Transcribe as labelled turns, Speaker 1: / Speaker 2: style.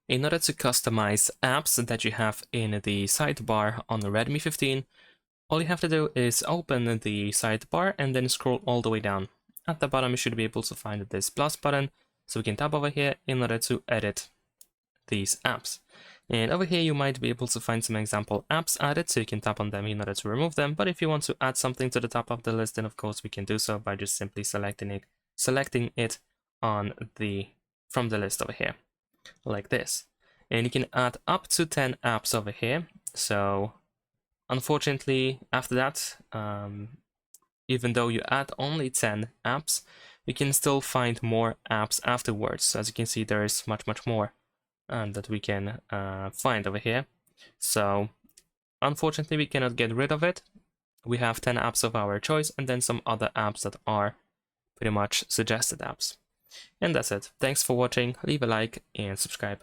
Speaker 1: In order to customize apps that you have in the sidebar on the Redmi 15, all you have to do is open the sidebar and then scroll all the way down. At the bottom, you should be able to find this plus button, so we can tap over here in order to edit these apps. And over here, you might be able to find some example apps added, so you can tap on them in order to remove them. But if you want to add something to the top of the list, then of course we can do so by just simply selecting it on from the list over here, like this. And you can add up to 10 apps over here. So unfortunately, after that, even though you add only 10 apps, you can still find more apps afterwards. So as you can see, there is much more that we can find over here. So unfortunately, we cannot get rid of it. We have 10 apps of our choice and then some other apps that are pretty much suggested apps. And that's it. Thanks for watching. Leave a like and subscribe.